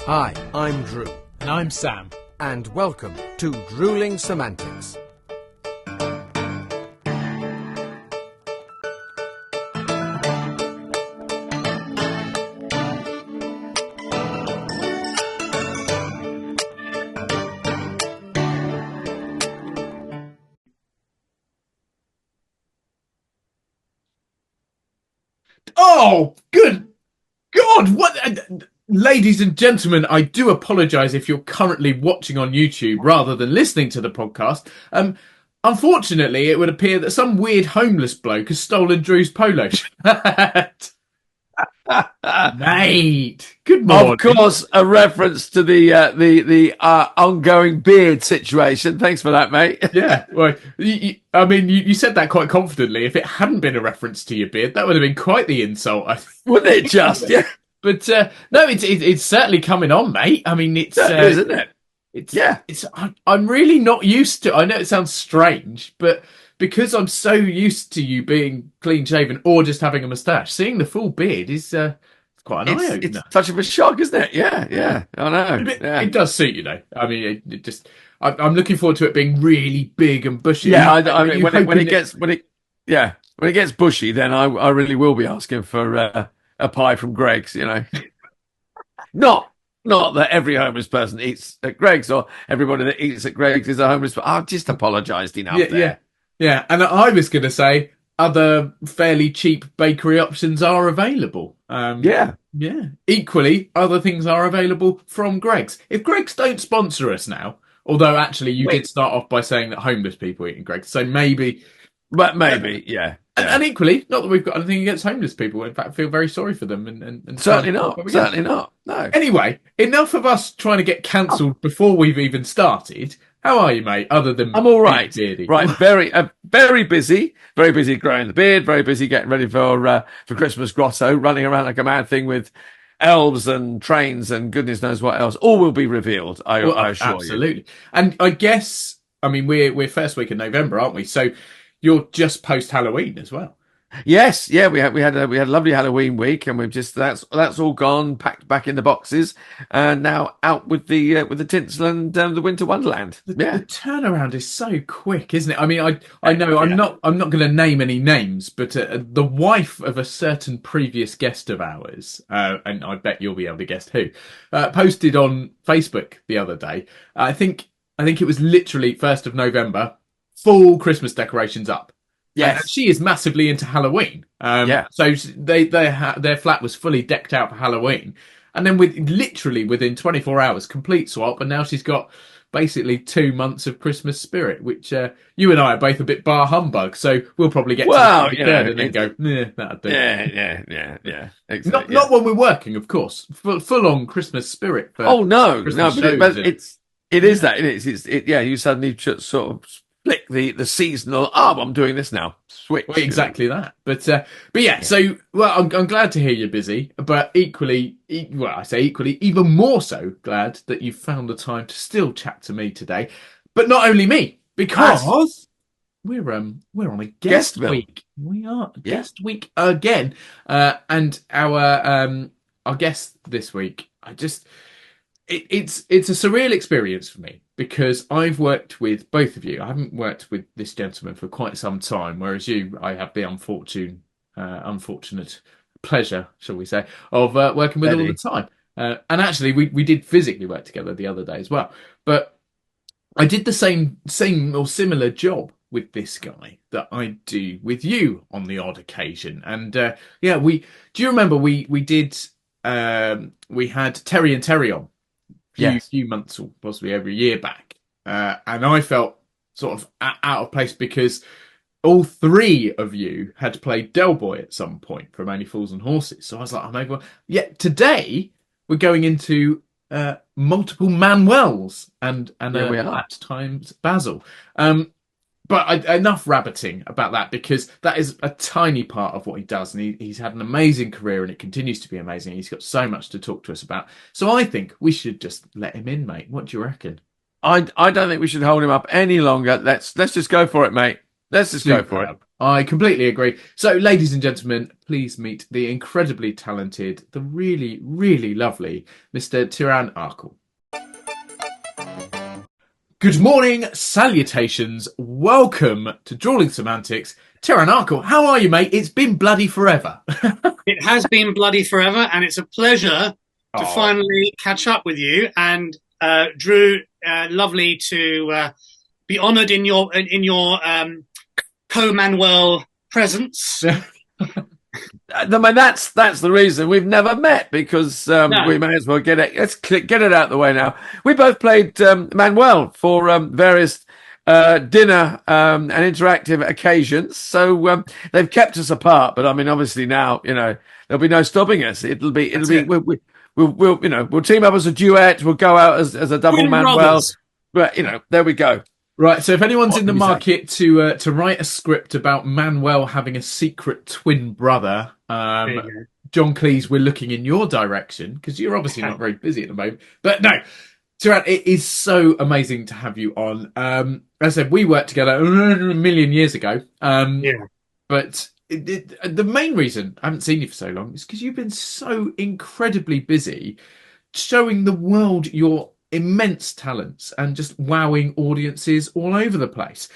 Hi, I'm Drew. And I'm Sam. And welcome to Drooling Semantics. Oh, good God! What, ladies and gentlemen? I do apologise if you're currently watching on YouTube rather than listening to the podcast. Unfortunately, it would appear that some weird homeless bloke has stolen Drew's polo shirt. Mate, good morning. Of course, a reference to the ongoing beard situation. Thanks for that, mate. Yeah, well, you said that quite confidently. If it hadn't been a reference to your beard, that would have been quite the insult, I think. Wouldn't it just? Yeah. But no, it's certainly coming on, mate. I mean, it's isn't it? I'm really not used to. I know it sounds strange, but because I'm so used to you being clean shaven or just having a moustache, seeing the full beard is quite an eye opener. It's such of a shock, isn't it? Yeah. I know. It does suit you, though. I mean, it just. I'm looking forward to it being really big and bushy. Yeah, I mean, when it gets bushy, then I really will be asking for a pie from Greg's. You know, not that every homeless person eats at Greg's or everybody that eats at Greg's is a homeless. But I've just apologised enough there. Yeah. And I was going to say other fairly cheap bakery options are available. Yeah. Equally, other things are available from Greg's. If Greg's don't sponsor us now, although actually you did start off by saying that homeless people eat in Greg's, so maybe. But maybe, yeah. And equally, not that we've got anything against homeless people. In fact, I feel very sorry for them. And certainly not. No. Anyway, enough of us trying to get cancelled before we've even started. How are you, mate? Other than I'm all right. Beardy. Right, very busy growing the beard, very busy getting ready for Christmas grotto, running around like a mad thing with elves and trains and goodness knows what else. All will be revealed. I assure you. Absolutely. And I guess, I mean, we're first week of November, aren't we? So you're just post Halloween as well. Yes, yeah, we had a lovely Halloween week, and we've just that's all gone, packed back in the boxes, and now out with the tinsel and the Winter Wonderland. The turnaround is so quick, isn't it? I mean, I know I'm not going to name any names, but the wife of a certain previous guest of ours, and I bet you'll be able to guess who, posted on Facebook the other day. I think it was literally 1st of November, full Christmas decorations up. Yes, she is massively into Halloween. So their flat was fully decked out for Halloween, and then within 24 hours, complete swap, and now she's got basically 2 months of Christmas spirit, which you and I are both a bit bar humbug. So we'll probably get to the third and then go, that'll do. Yeah. Exactly, not when we're working, of course. Full on Christmas spirit. But it is. You suddenly just sort of flick the seasonal. I'm doing this now. Switch. Well, exactly that. But yeah. So I'm glad to hear you're busy, but equally, even more so glad that you found the time to still chat to me today. But not only me, because we're on a guest week. We are guest week again, and our guest this week. It's a surreal experience for me, because I've worked with both of you. I haven't worked with this gentleman for quite some time, whereas I have the unfortunate pleasure, shall we say, of working with all the time. And actually, we did physically work together the other day as well. But I did the same or similar job with this guy that I do with you on the odd occasion. And do you remember we had Terry and Terry on? Few months or possibly every year back, and I felt sort of out of place because all three of you had played Del Boy at some point from Only Fools and Horses. So I was like, I'm over. Yet today we're going into multiple Manuels and we are. at times Basil. But enough rabbiting about that, because that is a tiny part of what he does, and he's had an amazing career, and it continues to be amazing. He's got so much to talk to us about. So I think we should just let him in, mate. What do you reckon? I don't think we should hold him up any longer. Let's just go for it, mate. Let's just go for it. I completely agree. So, ladies and gentlemen, please meet the incredibly talented, the really, really lovely Mr. Tiran Arkle. Good morning, salutations, welcome to Drawling Semantics. Tiran Arkle, how are you, mate? It's been bloody forever. It has been bloody forever, and it's a pleasure to finally catch up with you. And Drew, lovely to be honoured in your co-Manuel presence. I mean, that's the reason we've never met, because we may as well get it. Let's get it out of the way now. We both played Manuel for various dinner and interactive occasions, so they've kept us apart. But I mean, obviously now, there'll be no stopping us. We'll team up as a duet. We'll go out as a double Manuel. But there we go. Right, so if anyone's in the market to write a script about Manuel having a secret twin brother, John Cleese, we're looking in your direction, because you're obviously not very busy at the moment. But no, Tiran, it is so amazing to have you on. As I said, we worked together a million years ago. But the main reason I haven't seen you for so long is because you've been so incredibly busy showing the world your immense talents and just wowing audiences all over the place.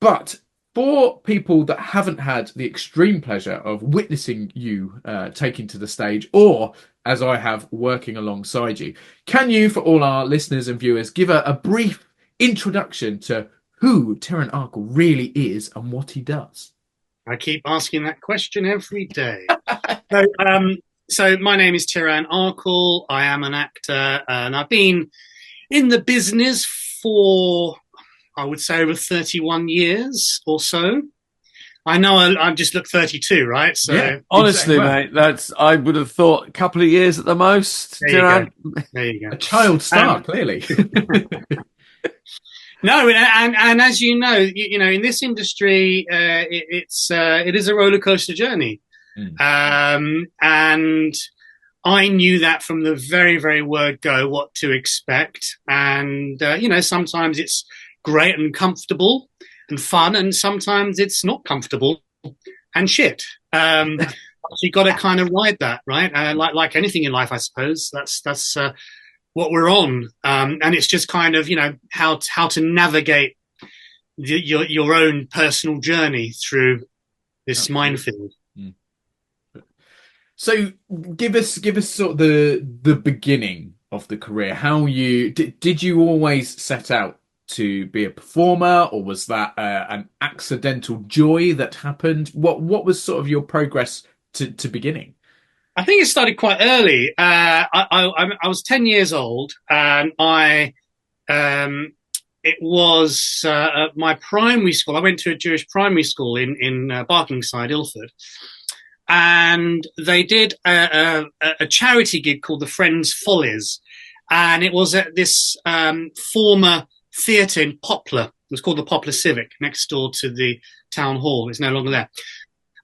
But for people that haven't had the extreme pleasure of witnessing you taking to the stage, or as I have, working alongside you, can you, for all our listeners and viewers, give a brief introduction to who Tiran Arkle really is and what he does? I keep asking that question every day. So my name is Tiran Arkle. I am an actor, and I've been in the business for, I would say, over 31 years or so. I know I just look 32, right? So yeah, honestly, mate, I would have thought a couple of years at the most. There you go. A child star, clearly. No, and as you know, in this industry, it is a roller coaster journey, and I knew that from the very, very word go, what to expect. And, sometimes it's great and comfortable and fun, and sometimes it's not comfortable and shit. So you got to kind of ride that, right? Like anything in life, I suppose. That's what we're on. And it's just kind of, how to navigate your own personal journey through this minefield. So give us sort of the beginning of the career. How did you always set out to be a performer, or was that an accidental joy that happened? What was sort of your progress to beginning? I think it started quite early. I was 10 years old, and it was my primary school. I went to a Jewish primary school in Barkingside, Ilford. And they did a charity gig called the Friends Follies. And it was at this former theatre in Poplar. It was called the Poplar Civic, next door to the town hall. It's no longer there.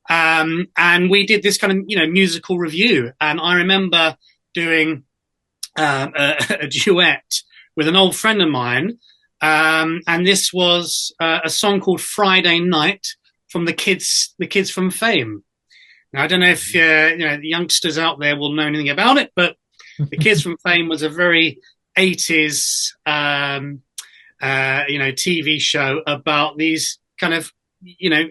And we did this kind of, musical review. And I remember doing a duet with an old friend of mine. And this was a song called Friday Night from the kids from Fame. Now, I don't know if the youngsters out there will know anything about it, but the Kids from Fame was a very 80s, TV show about these kind of,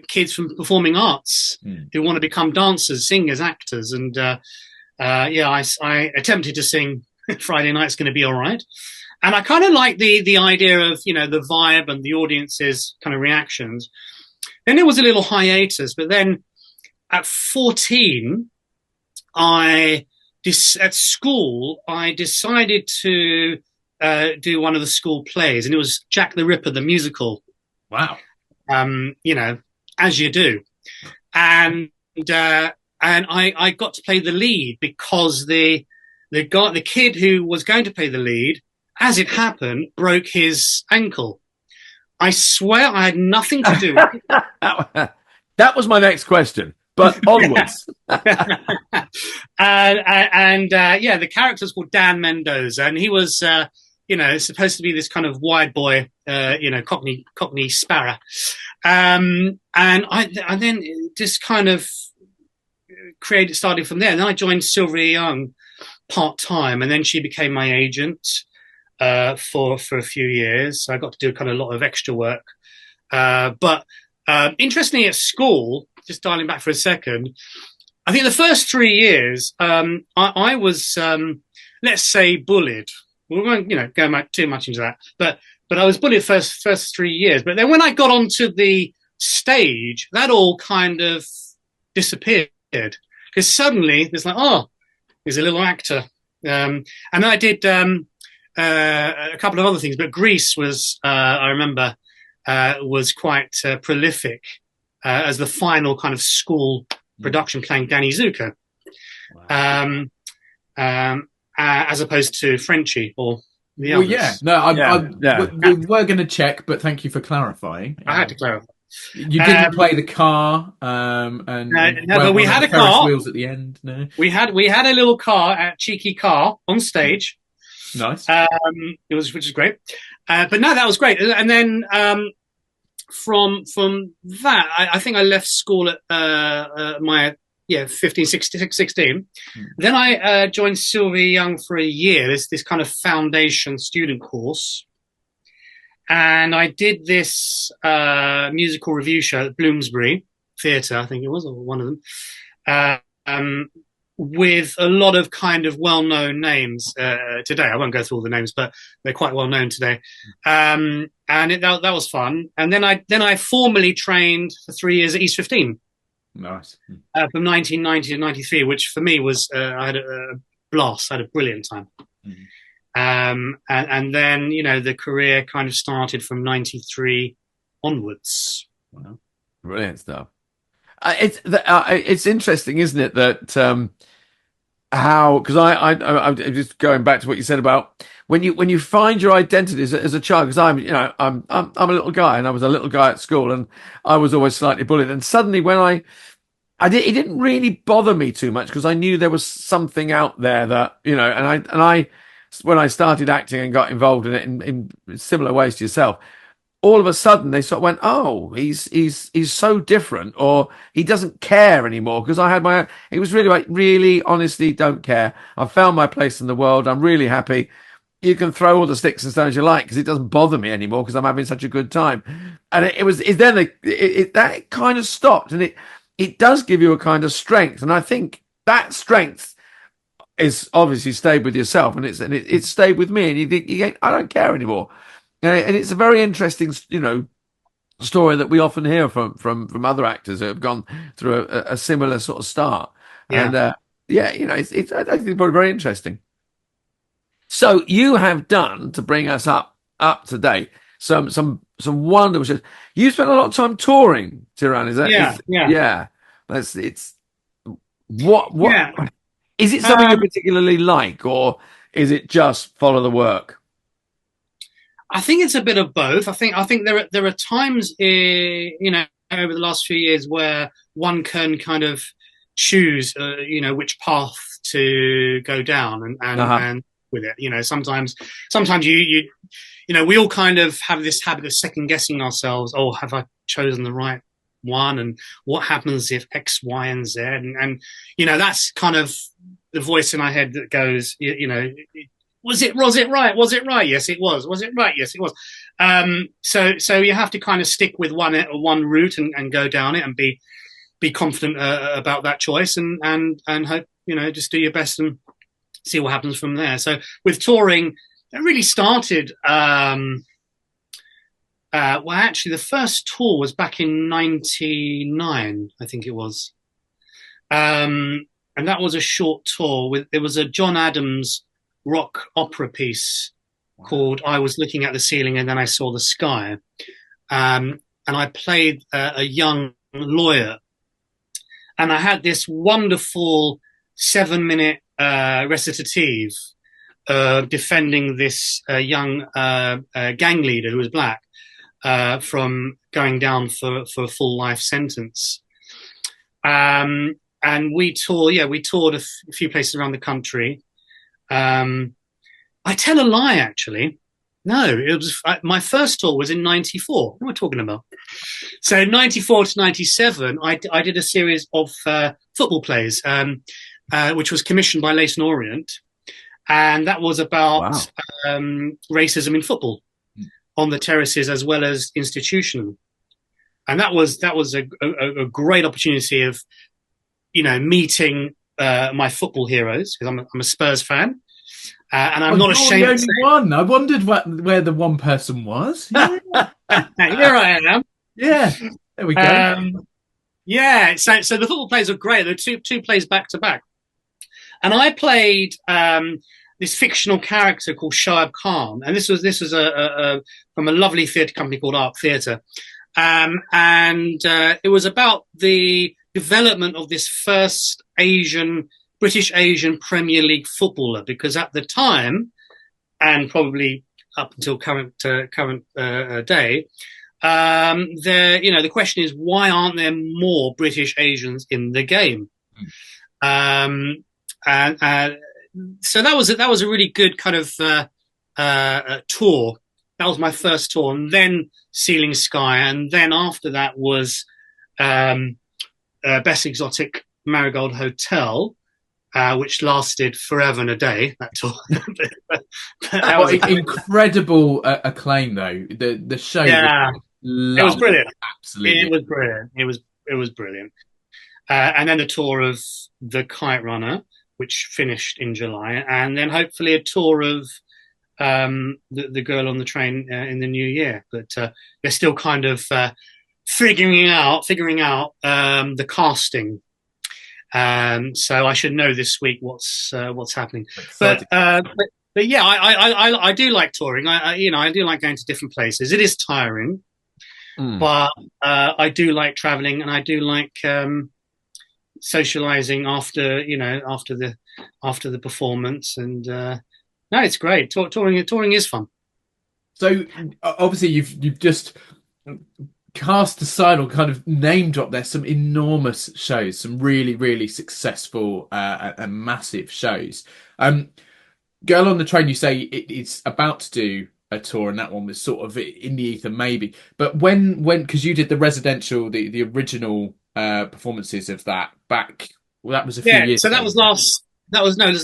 kids from performing arts who want to become dancers, singers, actors. And I attempted to sing Friday Night's Gonna Be All Right. And I kind of like the idea of, the vibe and the audience's kind of reactions. Then there was a little hiatus, but then at 14, at school, I decided to do one of the school plays, and it was Jack the Ripper, the musical. Wow. As you do. And I got to play the lead because the kid who was going to play the lead, as it happened, broke his ankle. I swear I had nothing to do with it. That was my next question. But onwards. The character's called Dan Mendoza, and he was it's supposed to be this kind of wide boy, Cockney sparrow. And I then just kind of started from there. And then I joined Sylvia Young part-time, and then she became my agent for a few years. So I got to do kind of a lot of extra work. But interestingly, at school, just dialing back for a second, I think the first 3 years, I was, let's say, bullied. We won't, go too much into that, but I was bullied first 3 years. But then when I got onto the stage, that all kind of disappeared, because suddenly there's like, oh, there's a little actor, and I did a couple of other things. But Greece was, I remember, was quite prolific as the final kind of school production, playing Danny Zuko. Wow. As opposed to Frenchie or the others. We were going to check, but thank you for clarifying. I had to clarify. You didn't play the car, but we had a car. Wheels at the end. No, we had a little car, a cheeky car on stage. Nice. Which is great. But no, that was great. And then from that, I think I left school at my 16. Then I joined Sylvia Young for a year, this kind of foundation student course. And I did this musical review show at Bloomsbury Theatre, I think it was, or one of them, with a lot of kind of well-known names today. I won't go through all the names, but they're quite well-known today. And that was fun. And then I formally trained for 3 years at East 15. Nice. From 1990 to 93, which for me was, I had a blast. I had a brilliant time. Mm-hmm. And then, the career kind of started from 93 onwards. Wow. Brilliant stuff. It's interesting, isn't it, that how, because I'm just going back to what you said about when you find your identity as a child, because I'm a little guy, and I was a little guy at school, and I was always slightly bullied, and suddenly when it didn't really bother me too much, because I knew there was something out there that, when I started acting and got involved in it in similar ways to yourself, all of a sudden they sort of went, oh, he's so different, or he doesn't care anymore. Because I had my own, it was really like, really, honestly, don't care. I've found my place in the world. I'm really happy. You can throw all the sticks and stones you like, because it doesn't bother me anymore, because I'm having such a good time. And that kind of stopped, and it does give you a kind of strength. And I think that strength is obviously stayed with yourself, and it's stayed with me. And you think, I don't care anymore. And it's a very interesting, story that we often hear from other actors who have gone through a similar sort of start. Yeah. And I think it's probably very interesting. So you have done, to bring us up to date, some wonderful shows. You spent a lot of time touring, Tiran. Is that? Yeah. What? Yeah. Is it something you particularly like, or is it just follow the work? I think it's a bit of both. I think there are times, over the last few years where one can kind of choose, which path to go down and with it. Sometimes you we all kind of have this habit of second guessing ourselves. Oh, have I chosen the right one? And what happens if X, Y, and Z? And that's kind of the voice in our head that goes, Was it right? Was it right? Yes, it was. Was it right? Yes, it was. So you have to kind of stick with one route and go down it, and be confident about that choice, and hope, just do your best and see what happens from there. So with touring, it really started. Actually, the first tour was back in '99, I think it was, and that was a short tour. There was a John Adams rock opera piece called I Was Looking at the Ceiling and Then I Saw the Sky. And I played a young lawyer. And I had this wonderful 7-minute recitative defending this young gang leader who was black from going down for a full life sentence. And we toured a few places around the country. I tell a lie, actually. No, it was my first tour was in '94. What am I talking about? So '94 to '97, I did a series of football plays, which was commissioned by Leyton Orient, and that was about racism in football on the terraces as well as institutional. And that was a great opportunity of, meeting my footbal heroes, because I'm a Spurs fan. And I'm not ashamed. You're the only one. I wondered where the one person was. Yeah. Here I am. Yeah, there we go. Yeah, so the football plays were great. There were two plays back to back, and I played this fictional character called Shoaib Khan, and this was from a lovely theatre company called Art Theatre, and it was about the development of this first British Asian Premier League footballer, because at the time, and probably up until current day, the question is, why aren't there more British Asians in the game? And so that was a really good kind of tour. That was my first tour, and then Ceiling Sky, and then after that was Best Exotic Marigold Hotel, which lasted forever and a day. That tour. That was incredible acclaim, though. The show. Yeah, it was brilliant. Absolutely, it was brilliant. It was brilliant. And then the tour of the Kite Runner, which finished in July, and then hopefully a tour of the Girl on the Train in the new year. But they're still kind of figuring out the casting. So I should know this week what's happening. But yeah, I do like touring. I do like going to different places. It is tiring, but I do like traveling, and I do like socializing after the performance. And no, it's great. Touring is fun. So obviously you've just cast aside or kind of name drop there some enormous shows, some really, really successful and massive shows. Girl on the Train, you say it's about to do a tour, and that one was sort of in the ether maybe. But when because you did the residential, the original performances of that back, well, that was a few years so ago. It was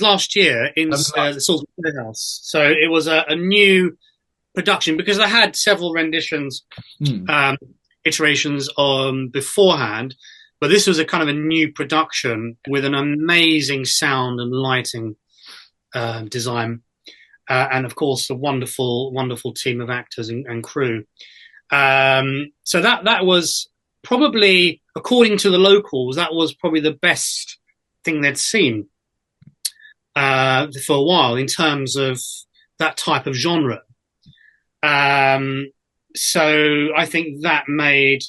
last year in the Salisbury Playhouse. So it was a new production, because I had several renditions, iterations on beforehand, but this was a kind of a new production with an amazing sound and lighting design, and of course a wonderful team of actors and crew. So that was probably, according to the locals, that was probably the best thing they'd seen for a while in terms of that type of genre. So I think that made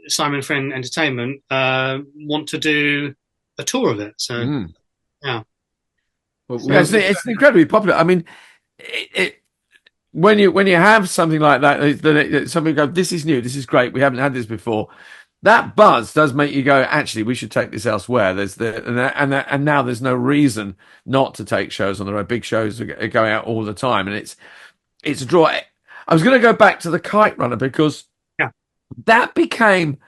Simon Friend Entertainment want to do a tour of it. So yeah. It's incredibly popular. I mean, when you have something like that, somebody goes, "This is new, this is great, we haven't had this before." That buzz does make you go, "Actually, we should take this elsewhere." And now there's no reason not to take shows on the road. Big shows are going out all the time, and it's a draw. I was going to go back to the Kite Runner, because that became,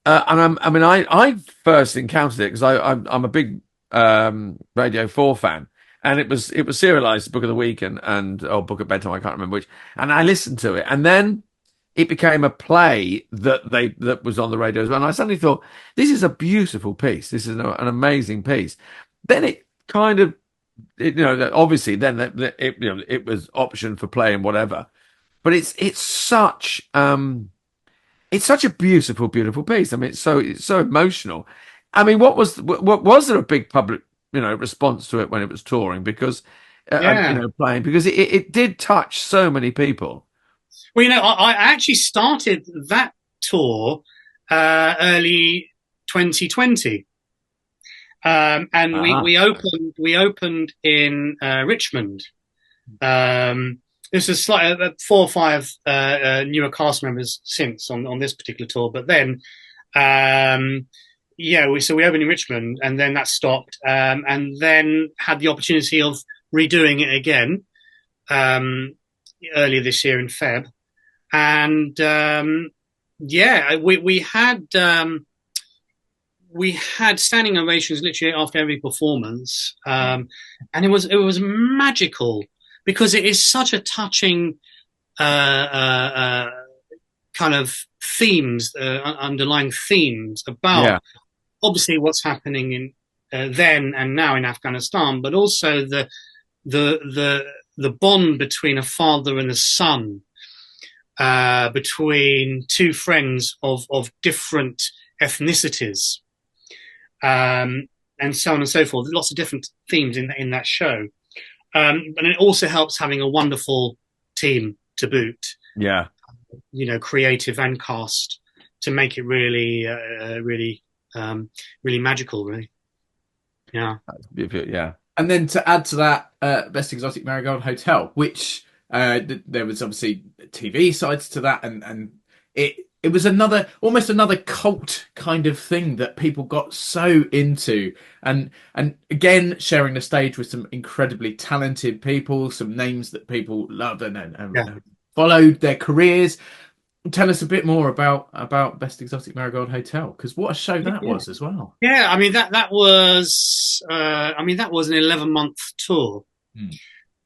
I first encountered it because I'm a big Radio 4 fan, and it was serialized Book of the Week and Book of Bedtime, I can't remember which, and I listened to it, and then it became a play that was on the radio as well, and I suddenly thought, this is a beautiful piece, this is an amazing piece. Then it kind of, obviously then it was option for play and whatever, but it's such a beautiful piece. I mean, it's so emotional. I mean, was there a big public response to it when it was touring? Because playing, because it did touch so many people. Well, I actually started that tour early 2020, and we opened in Richmond. This is 4 or 5 newer cast members since on this particular tour, but then we opened in Richmond, and then that stopped, and then had the opportunity of redoing it again earlier this year in Feb, and we had standing ovations literally after every performance, and it was magical because it is such a touching kind of themes, underlying themes about obviously what's happening in then and now in Afghanistan, but also the bond between a father and a son, between two friends of different ethnicities, and so on and so forth. Lots of different themes in that show, and it also helps having a wonderful team to boot. Yeah, creative and cast to make it really, really magical. Really, yeah. Yeah. And then to add to that, Best Exotic Marigold Hotel, which there was obviously TV sides to that, and it was almost another cult kind of thing that people got so into, and again sharing the stage with some incredibly talented people, some names that people loved and followed their careers. Tell us a bit more about Best Exotic Marigold Hotel, because what a show that was as well. Yeah, I mean that was an 11-month tour,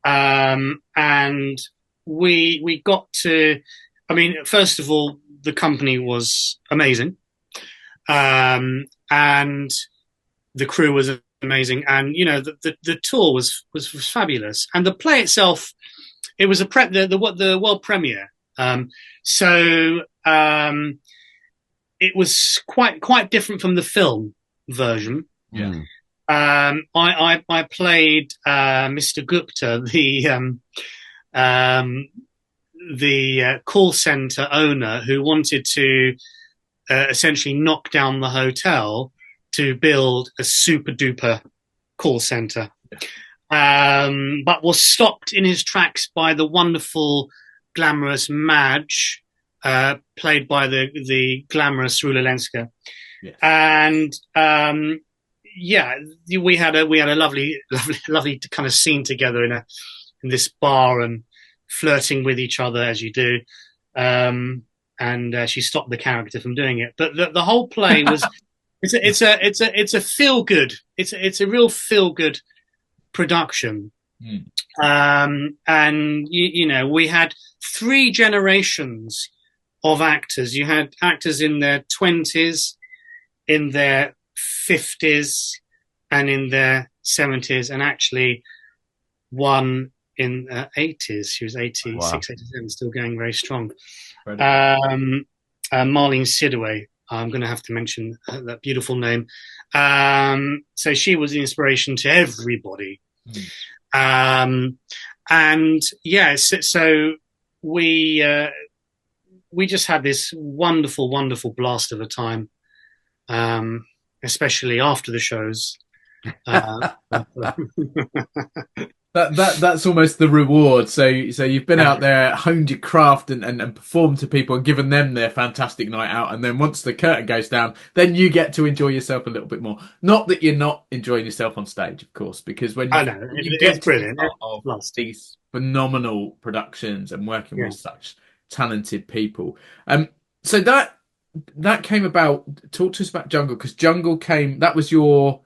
and we got to. I mean, first of all, the company was amazing, and the crew was amazing, and the tour was fabulous, and the play itself, it was the world premiere. So it was quite different from the film version. Yeah. I played Mr. Gupta, the call center owner who wanted to essentially knock down the hotel to build a super duper call center, but was stopped in his tracks by the wonderful, glamorous Madge, played by the glamorous Rula Lenska. Yes. And we had a lovely kind of scene together in this bar and flirting with each other as you do. And she stopped the character from doing it. But the whole play was it's a feel good. It's a real feel good production. And we had 3 generations of actors. You had actors in their 20s, in their 50s, and in their 70s, and actually one in 80s. She was 86, Wow. 87, still going very strong. Marlene Sidaway. I'm going to have to mention that beautiful name. So she was the inspiration to everybody. And yes, so we just had this wonderful blast of a time, especially after the shows. That's almost the reward. So you've been out there, honed your craft, and performed to people and given them their fantastic night out. And then once the curtain goes down, then you get to enjoy yourself a little bit more. Not that you're not enjoying yourself on stage, of course, because when you get brilliant of these phenomenal productions and working with such talented people. So that came about. Talk to us about Jungle, because Jungle came. That was your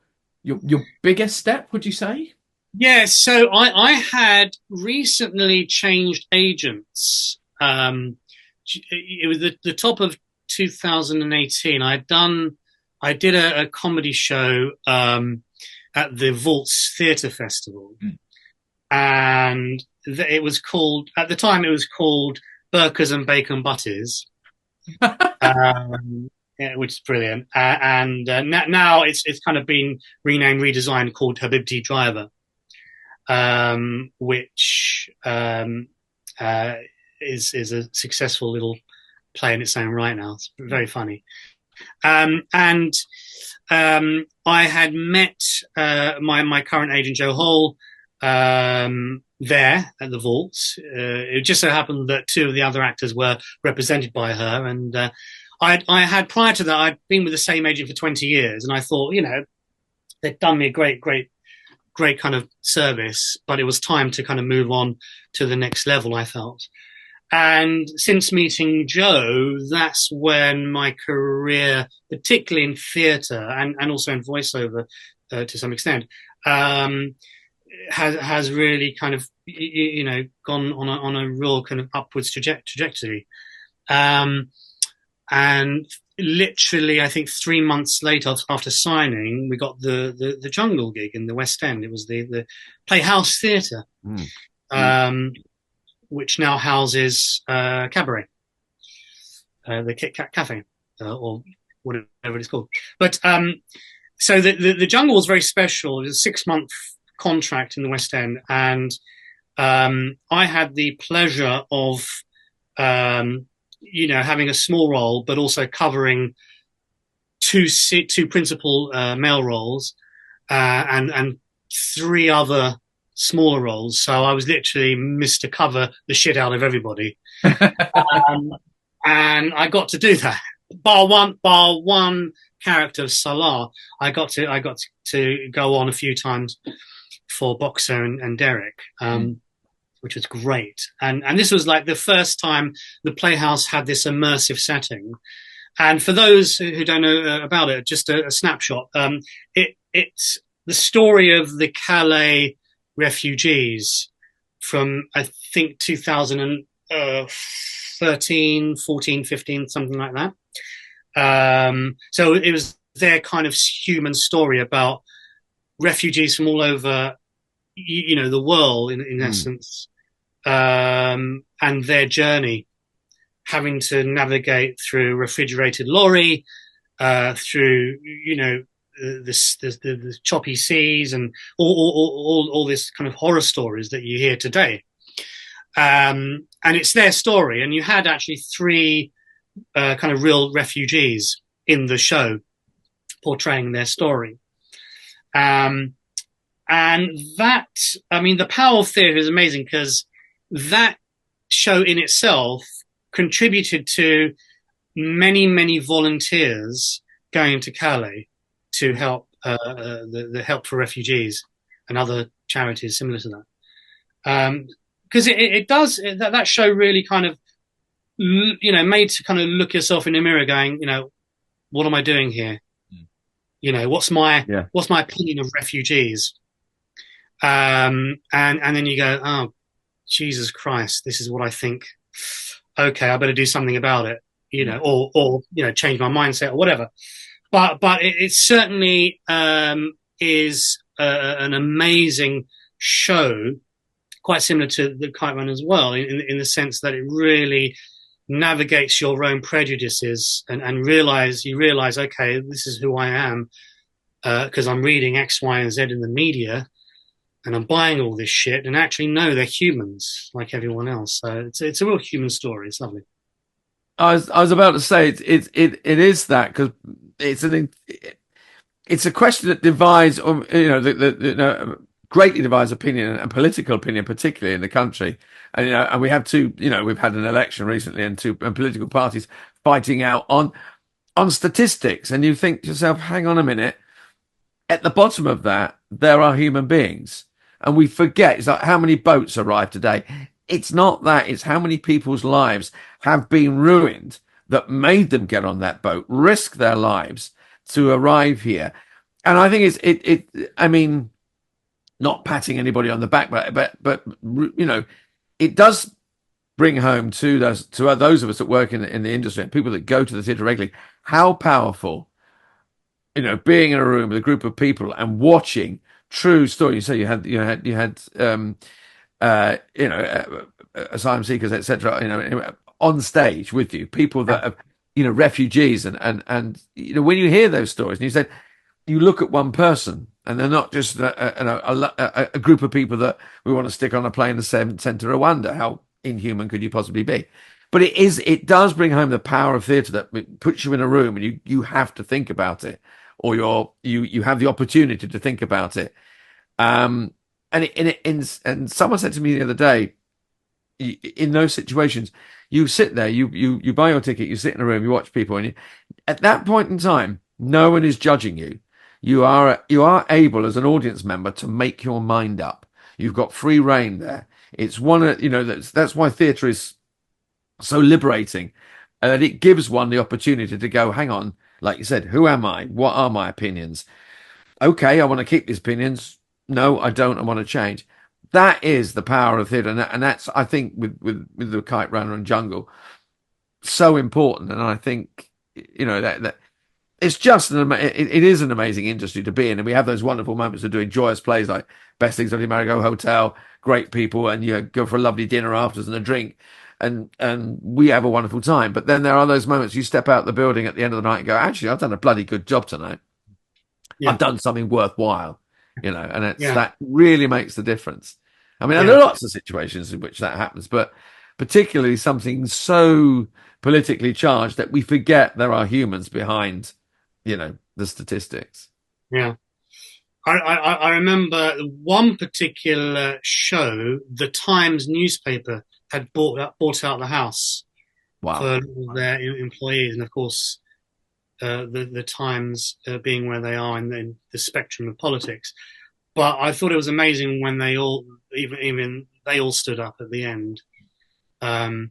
biggest step, would you say? Yeah, so I had recently changed agents. It was the top of 2018. I did a comedy show at the Vaults Theatre Festival, and it was called, at the time it was called Burkers and Bacon Butties, which is brilliant. And now it's kind of been renamed, redesigned, called Habibti Driver. Which is a successful little play in its own right now. It's very funny. And I had met my current agent, Joe Hall, there at the Vaults. It just so happened that 2 of the other actors were represented by her. And I had, prior to that, I'd been with the same agent for 20 years. And I thought, they'd done me a great great kind of service, but it was time to kind of move on to the next level, I felt. And since meeting Joe, that's when my career, particularly in theatre and also in voiceover to some extent, has really kind of, gone on a real kind of upwards trajectory. And literally, I think 3 months later, after signing, we got the Jungle gig in the West End. It was the Playhouse Theatre, which now houses Cabaret, the Kit Kat Cafe, or whatever it's called. But so the Jungle was very special. It was a 6-month contract in the West End, and I had the pleasure of having a small role, but also covering two principal male roles and 3 other smaller roles. So I was literally Mr. Cover the shit out of everybody, and I got to do that. Bar one character, Salah, I got to go on a few times for Boxer and Derek. Which was great. And this was like the first time the Playhouse had this immersive setting. And for those who don't know about it, just a snapshot, it's the story of the Calais refugees from, I think, 2013, 14, 15, something like that. So it was their kind of human story about refugees from all over, the world, in essence. And their journey, having to navigate through refrigerated lorry, through the choppy seas, and all this kind of horror stories that you hear today. And it's their story, and you had actually 3 kind of real refugees in the show portraying their story. And that, the power of theatre is amazing, because that show in itself contributed to many, many volunteers going to Calais to help the Help for Refugees and other charities similar to that. Because it does, that show really kind of, made to kind of look yourself in the mirror going, what am I doing here? What's my opinion of refugees? And then you go, oh, Jesus Christ, this is what I think. Okay, I better do something about it, or change my mindset or whatever. But it certainly is an amazing show, quite similar to The Kite Run as well, in the sense that it really navigates your own prejudices and you realize, okay, this is who I am, because I'm reading X, Y, and Z in the media, and I'm buying all this shit, and actually, no, they're humans like everyone else. So it's a real human story. It's lovely. I was about to say it is that, because it's a question that divides, greatly divides opinion and political opinion, particularly in the country. And and we have we've had an election recently, and 2 political parties fighting out on statistics, and you think to yourself, hang on a minute, at the bottom of that there are human beings. And we forget, it's like, how many boats arrived today? It's not that. It's how many people's lives have been ruined that made them get on that boat, risk their lives to arrive here. And I think not patting anybody on the back, but it does bring home to those of us that work in the industry and people that go to the theatre regularly, how powerful, being in a room with a group of people and watching true story. So you had asylum seekers, etc. On stage with you, people that have, refugees, and when you hear those stories, and you said you look at one person, and they're not just a group of people that we want to stick on a plane and send to Rwanda. How inhuman could you possibly be? But it does bring home the power of theatre, that puts you in a room and you have to think about it, or you have the opportunity to think about it. And someone said to me the other day, in those situations, you sit there, you buy your ticket, you sit in a room, you watch people, and at that point in time, no one is judging you. you are able as an audience member to make your mind up. You've got free reign there. It's that's why theatre is so liberating, that it gives one the opportunity to go, hang on, like you said, who am I? What are my opinions? Okay, I want to keep these opinions. No, I don't. I want to change. That is the power of theatre, and that's, I think, with the Kite Runner and Jungle, so important. And I think that it's just it is an amazing industry to be in, and we have those wonderful moments of doing joyous plays like Best Things of the Marigold Hotel, great people, and you go for a lovely dinner afterwards and a drink, and we have a wonderful time. But then there are those moments you step out the building at the end of the night and go, actually, I've done a bloody good job tonight. Yeah. I've done something worthwhile, and that really makes the difference. I mean, there are lots of situations in which that happens, but particularly something so politically charged that we forget there are humans behind, the statistics. Yeah. I remember one particular show, the Times newspaper had bought out the house for their employees. And of course, the Times being where they are in the spectrum of politics. But I thought it was amazing when they all, even they all stood up at the end. Again,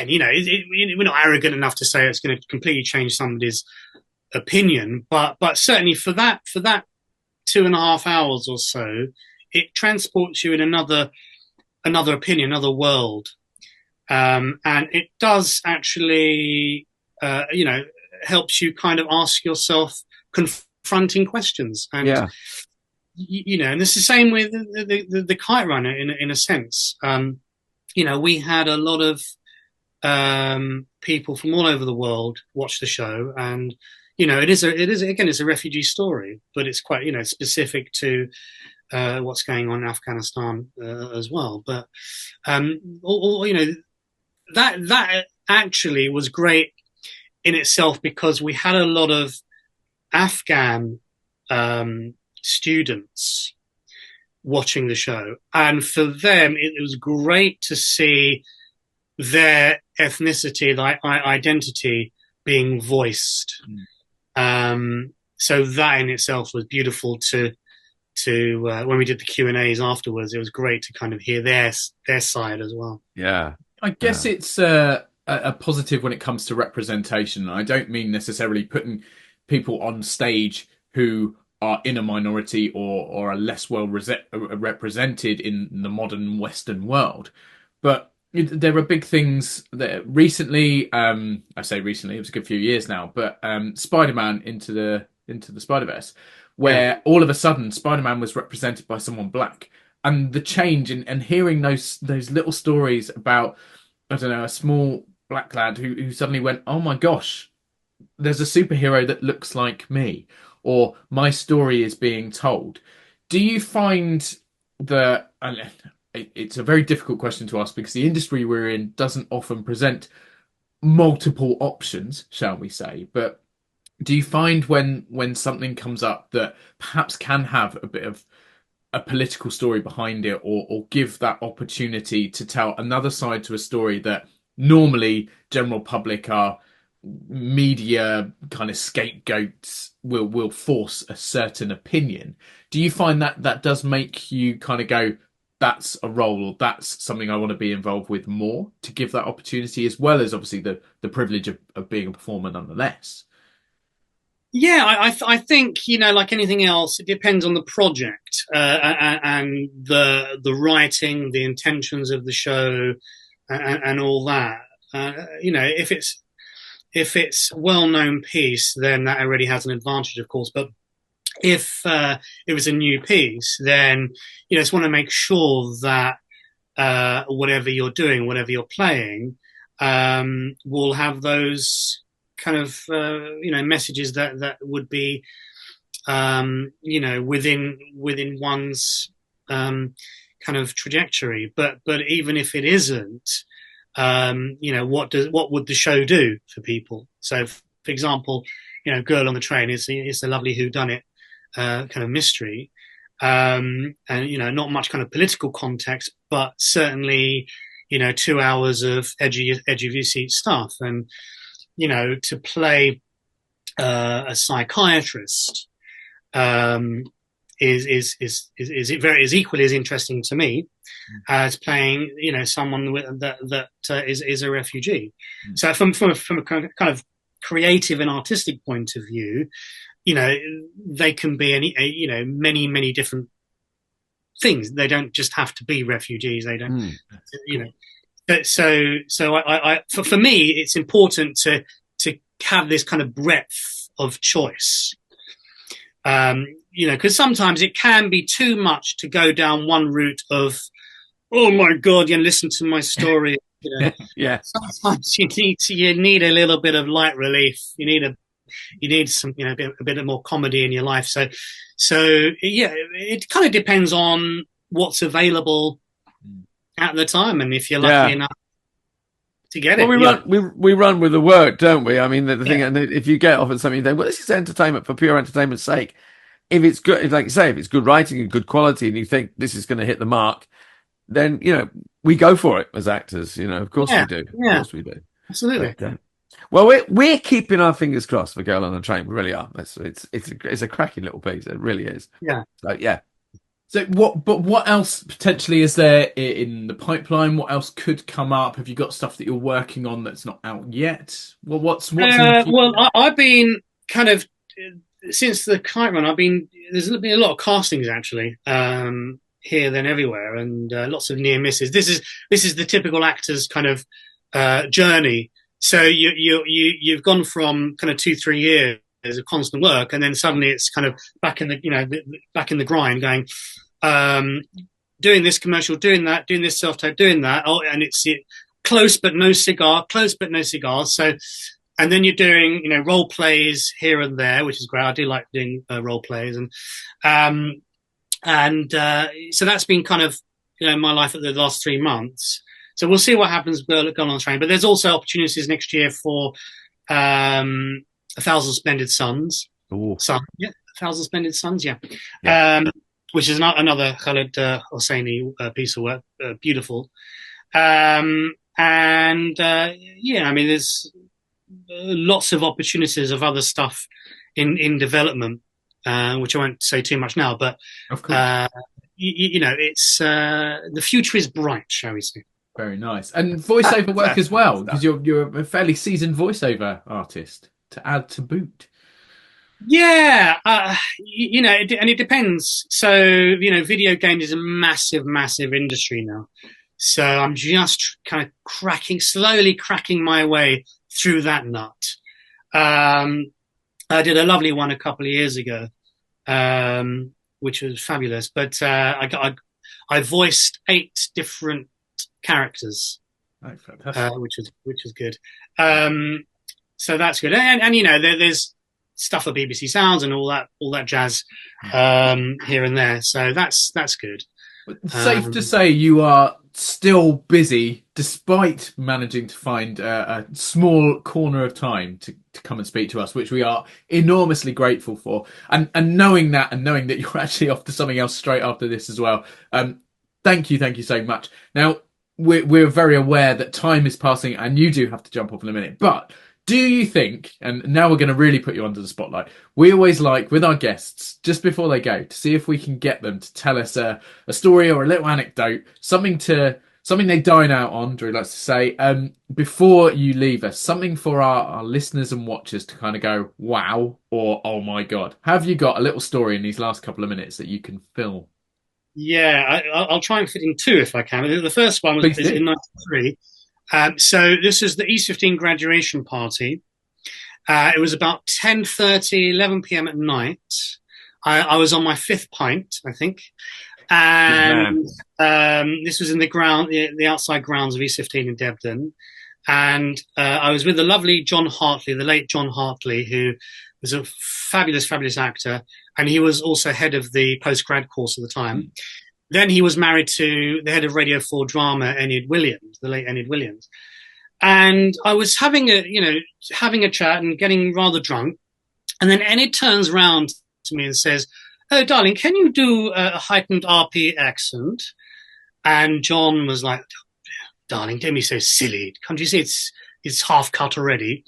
we're not arrogant enough to say it's going to completely change somebody's opinion, but certainly for that 2.5 hours or so, it transports you in another opinion, another world, and it does actually, helps you kind of ask yourself confronting questions, and and it's the same with the Kite Runner in a sense. We had a lot of people from all over the world watch the show, and it is a refugee story, but it's quite specific to what's going on in Afghanistan as well. But that actually was great in itself, because we had a lot of Afghan students watching the show, and for them it was great to see their ethnicity, like identity, being voiced. So that in itself was beautiful to when we did the Q&As afterwards, it was great to kind of hear their side as well. Yeah. I guess it's a positive when it comes to representation. I don't mean necessarily putting people on stage who are in a minority or are less well represented in the modern Western world. But there are big things that recently, I say recently, it was a good few years now, but Spider-Man into the Spider-Verse, where all of a sudden Spider-Man was represented by someone black, and the change and hearing those little stories about, I don't know, a small black lad who suddenly went, oh my gosh, there's a superhero that looks like me, or my story is being told. Do you find that, it's a very difficult question to ask because the industry we're in doesn't often present multiple options, shall we say, but do you find when something comes up that perhaps can have a bit of a political story behind it, or give that opportunity to tell another side to a story that normally general public are media kind of scapegoats will force a certain opinion? Do you find that does make you kind of go, that's a role, that's something I want to be involved with more, to give that opportunity, as well as obviously the privilege of being a performer nonetheless? Yeah, I think, like anything else, it depends on the project and the writing, the intentions of the show, and all that. If it's a well-known piece, then that already has an advantage, of course. But if it was a new piece, then just want to make sure that whatever you're doing, whatever you're playing, will have those kind of messages that would be within one's kind of trajectory. But even if it isn't, what would the show do for people? So, for example, Girl on the Train is a lovely whodunit kind of mystery, and not much kind of political context, but certainly 2 hours of edge of your seat stuff. And to play a psychiatrist is equally as interesting to me as playing, someone that is a refugee. So from a kind of creative and artistic point of view, they can be many different things. They don't just have to be refugees. They don't, But for me, it's important to have this kind of breadth of choice. Because sometimes it can be too much to go down one route of, oh my God, listen to my story. Yeah. Sometimes you need a little bit of light relief. You need some, a bit more comedy in your life. So yeah, it kind of depends on what's available at the time, and if you're lucky enough to get it. We run with the work, don't we? I mean, the thing, and if you get offered something, you think, well, this is entertainment for pure entertainment's sake. If it's good, like you say, if it's good writing and good quality, and you think this is going to hit the mark, then we go for it as actors. Of course we do. Yeah. Of course we do. Absolutely. But, well, we're keeping our fingers crossed for Girl on the Train. We really are. It's a cracking little piece. It really is. Yeah. So yeah. So what else potentially is there in the pipeline? What else could come up? Have you got stuff that you're working on that's not out yet? Well, what's I've been kind of since the Kite Run. There's been a lot of castings actually, here then everywhere, and lots of near misses. This is the typical actor's kind of journey. So you've gone from kind of 2-3 years of constant work, and then suddenly it's kind of back in the grind, going, doing this commercial, doing that, doing this self-tape, doing that. Oh, and it's close but no cigar. So, and then you're doing, role plays here and there, which is great. I do like doing role plays, and so that's been kind of, my life at the last 3 months. So we'll see what happens with Girl on the Train. But there's also opportunities next year for 1,000 Splendid Suns. Ooh. 1,000 Splendid Suns, yeah. Which is another Khaled Hosseini piece of work, beautiful. There's lots of opportunities of other stuff in development, which I won't say too much now. But of course, it's the future is bright, shall we say? Very nice. And voiceover work as well, because you're a fairly seasoned voiceover artist to add to boot. Yeah, and it depends. So, video games is a massive, massive industry now. So I'm just kind of slowly cracking my way through that nut. I did a lovely one a couple of years ago, which was fabulous. But I voiced 8 different characters, which was good. So that's good. And there's stuff for BBC Sounds and all that jazz here and there. So that's good. Safe to say you are still busy, despite managing to find a small corner of time to come and speak to us, which we are enormously grateful for. And knowing that you're actually off to something else straight after this as well. Thank you so much. Now, we're very aware that time is passing and you do have to jump off in a minute, but do you think, and now we're going to really put you under the spotlight, we always like, with our guests, just before they go, to see if we can get them to tell us a story or a little anecdote, something they dine out on, Drew likes to say, before you leave us, something for our listeners and watchers to kind of go, wow, or oh my God. Have you got a little story in these last couple of minutes that you can fill? Yeah, I'll try and fit in 2 if I can. The first one was in 93. So this is the East 15 graduation party. It was about 10:30, 11 p.m. at night. I was on my 5th pint, I think. And this was in the outside grounds of East 15 in Debden. And I was with the lovely John Hartley, the late John Hartley, who was a fabulous, fabulous actor. And he was also head of the postgrad course at the time. Then he was married to the head of Radio 4 drama, Enid Williams, the late Enid Williams. And I was having a chat and getting rather drunk. And then Enid turns around to me and says, "Oh, darling, can you do a heightened RP accent?" And John was like, "Darling, don't be so silly. Can't you see it's half cut already?"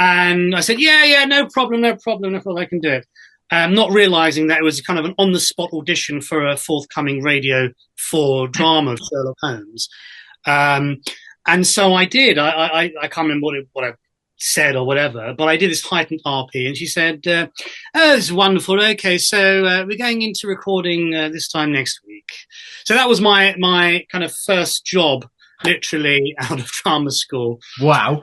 And I said, yeah, no problem. I thought I can do it. Not realizing that it was kind of an on-the-spot audition for a forthcoming Radio 4 drama of Sherlock Holmes. And so I did. I can't remember what I said or whatever, but I did this heightened RP, and she said, "Oh, this is wonderful. Okay, so we're going into recording this time next week." So that was my kind of first job, literally out of drama school. Wow.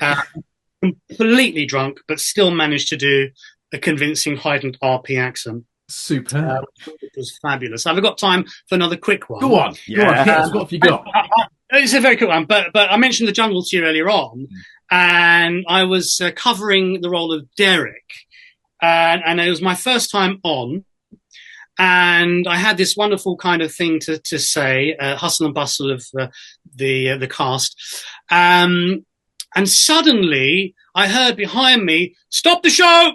Completely drunk, but still managed to do a convincing heightened RP accent. Superb. It was fabulous. Have I got time for another quick one? Go on. Yeah. Hit us. What have you got? It's a very quick one, but I mentioned the jungle to you earlier on, and I was covering the role of Derek, and it was my first time on, and I had this wonderful kind of thing to say, hustle and bustle of the cast, and suddenly I heard behind me, "Stop the show!"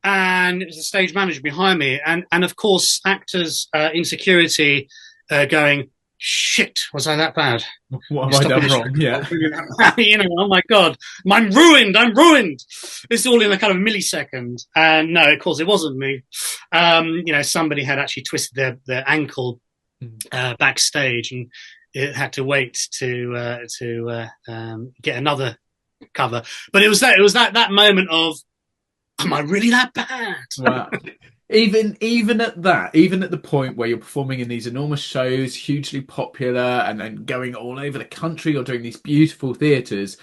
And it was the stage manager behind me, and of course actors in security going, "Shit, was I that bad? What have I done wrong?" Yeah. Oh my God, I'm ruined. It's all in a kind of millisecond. And no, of course it wasn't me. Somebody had actually twisted their ankle backstage, and it had to wait to get another cover. But it was that moment of, am I really that bad? Wow. Even at the point where you're performing in these enormous shows, hugely popular, and going all over the country or doing these beautiful theatres,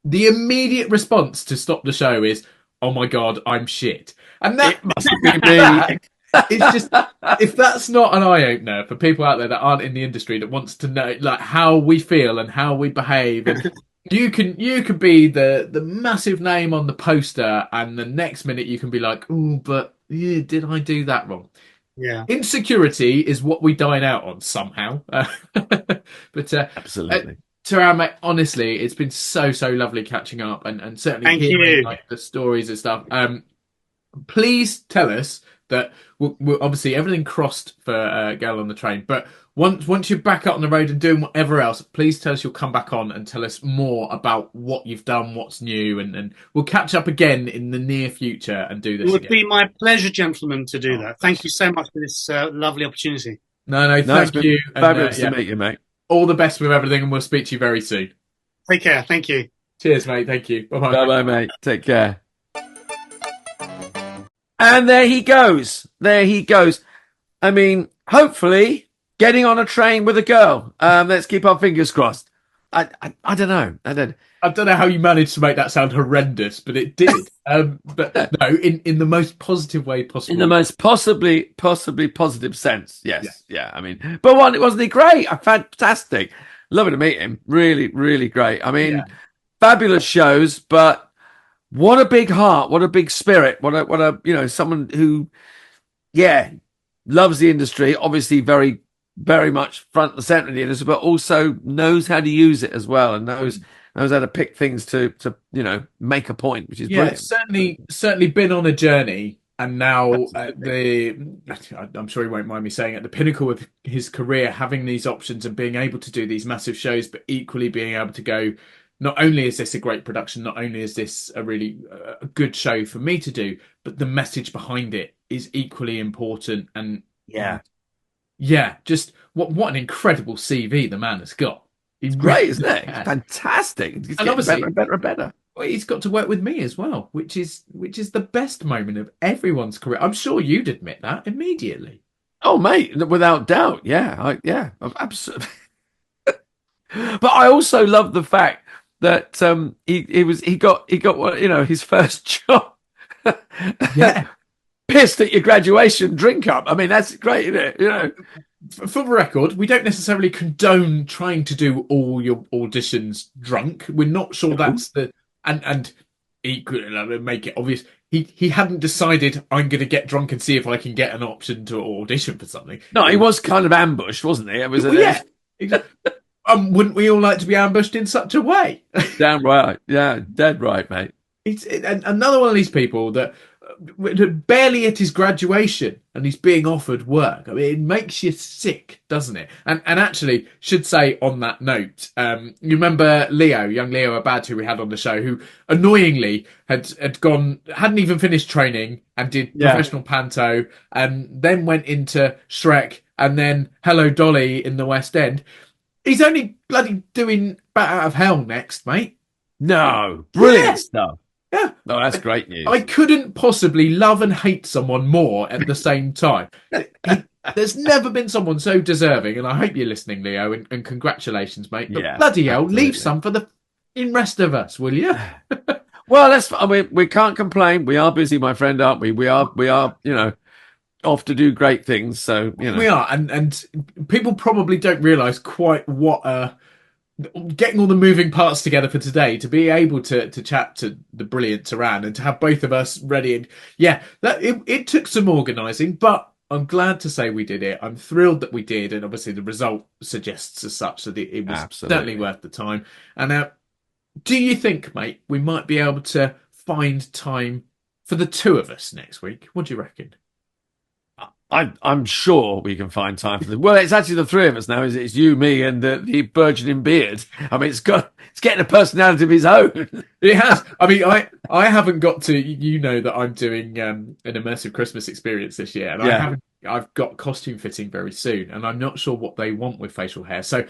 the immediate response to stop the show is, "Oh my God, I'm shit." And that must be me. It's just, if that's not an eye opener for people out there that aren't in the industry, that wants to know like how we feel and how we behave, and you can be the massive name on the poster, and the next minute you can be like, "Oh, but yeah, did I do that wrong?" Yeah. Insecurity is what we dine out on somehow. But Absolutely. Taran, mate, honestly, it's been so lovely catching up, and certainly hearing like the stories and stuff. Please tell us that we're obviously everything crossed for Girl on the Train, but once you're back out on the road and doing whatever else, please tell us you'll come back on and tell us more about what you've done, what's new, and we'll catch up again in the near future and do this. It would be my pleasure, gentlemen, to do that. Thank you so much for this lovely opportunity. No, thank you. Fabulous to meet you, mate. All the best with everything, and we'll speak to you very soon. Take care. Thank you. Cheers, mate. Thank you. Bye-bye. Bye-bye, mate. Take care. And there he goes. I mean, hopefully getting on a train with a girl. Let's keep our fingers crossed. I don't know. I don't know how you managed to make that sound horrendous, but it did. But no, in the most positive way possible. In the most possibly positive sense. Yes. Yeah. I mean, but wasn't he great? Fantastic. Lovely to meet him. Really, really great. I mean, fabulous shows, but what a big heart, what a big spirit, what a someone who, loves the industry, obviously very, very much front and center in the industry, but also knows how to use it as well, and knows how to pick things to make a point, which is brilliant. Certainly been on a journey, and now I'm sure he won't mind me saying, at the pinnacle of his career, having these options and being able to do these massive shows, but equally being able to go, not only is this a great production, not only is this a really good show for me to do, but the message behind it is equally important. And just what an incredible CV the man has got. He's great, isn't it? Fantastic. He's getting obviously better and better. Well, he's got to work with me as well, which is the best moment of everyone's career. I'm sure you'd admit that immediately. Oh, mate, without doubt. Yeah, absolutely. But I also love the fact that he got his first job. Pissed at your graduation drink up. I mean, that's great, isn't it? For the record, we don't necessarily condone trying to do all your auditions drunk. We're not sure that's the and equally make it obvious. He hadn't decided, I'm going to get drunk and see if I can get an option to audition for something. No, he was kind of ambushed, wasn't he? It was exactly. Wouldn't we all like to be ambushed in such a way? Damn right. Yeah, dead right, mate. It's another one of these people that barely at his graduation, and he's being offered work. I mean, it makes you sick, doesn't it? And actually, should say on that note, you remember young Leo Abad, who we had on the show, who annoyingly hadn't even finished training and did professional panto, and then went into Shrek, and then Hello Dolly in the West End. He's only bloody doing Bat Out of Hell next, mate. No, brilliant stuff. Yeah. No, that's great news. I couldn't possibly love and hate someone more at the same time. There's never been someone so deserving, and I hope you're listening, Leo, and congratulations, mate. But bloody hell, leave some for the rest of us, will you? Well, we can't complain. We are busy, my friend, aren't we? We are, off to do great things. So, We are, and people probably don't realise quite what getting all the moving parts together for today, to be able to chat to the brilliant Taran and to have both of us ready. And it took some organising, but I'm glad to say we did it. I'm thrilled that we did, and obviously the result suggests as such that it was certainly worth the time. And do you think, mate, we might be able to find time for the two of us next week? What do you reckon? I'm sure we can find time for them. Well, it's actually the three of us now. It's you, me, and the burgeoning beard. I mean, it's getting a personality of its own. It has. I mean, I haven't got to. You know that I'm doing an immersive Christmas experience this year, and I've got costume fitting very soon, and I'm not sure what they want with facial hair. So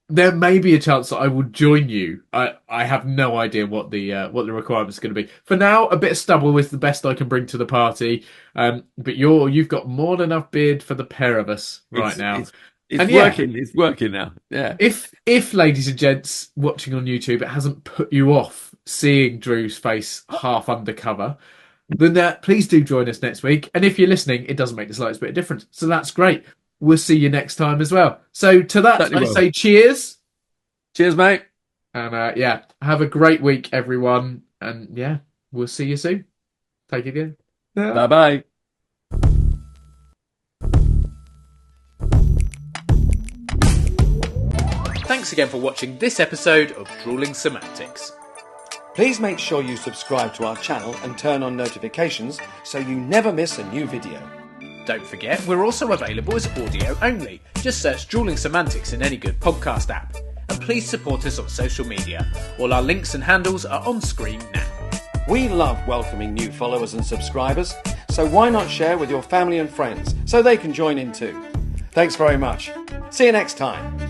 there may be a chance that I will join you. I have no idea what the requirements are going to be. For now, a bit of stubble is the best I can bring to the party. But you've got more than enough beard for the pair of us now. It's working. It's working now. Yeah. If ladies and gents watching on YouTube, it hasn't put you off seeing Drew's face half undercover, then please do join us next week. And if you're listening, it doesn't make the slightest bit of difference. So that's great. We'll see you next time as well. So to that, I say cheers. Cheers, mate. And have a great week, everyone. And we'll see you soon. Take it again. Bye-bye. Thanks again for watching this episode of Drooling Semantics. Please make sure you subscribe to our channel and turn on notifications so you never miss a new video. Don't forget, we're also available as audio only. Just search Drooling Semantics in any good podcast app. And please support us on social media. All our links and handles are on screen now. We love welcoming new followers and subscribers, so why not share with your family and friends so they can join in too? Thanks very much. See you next time.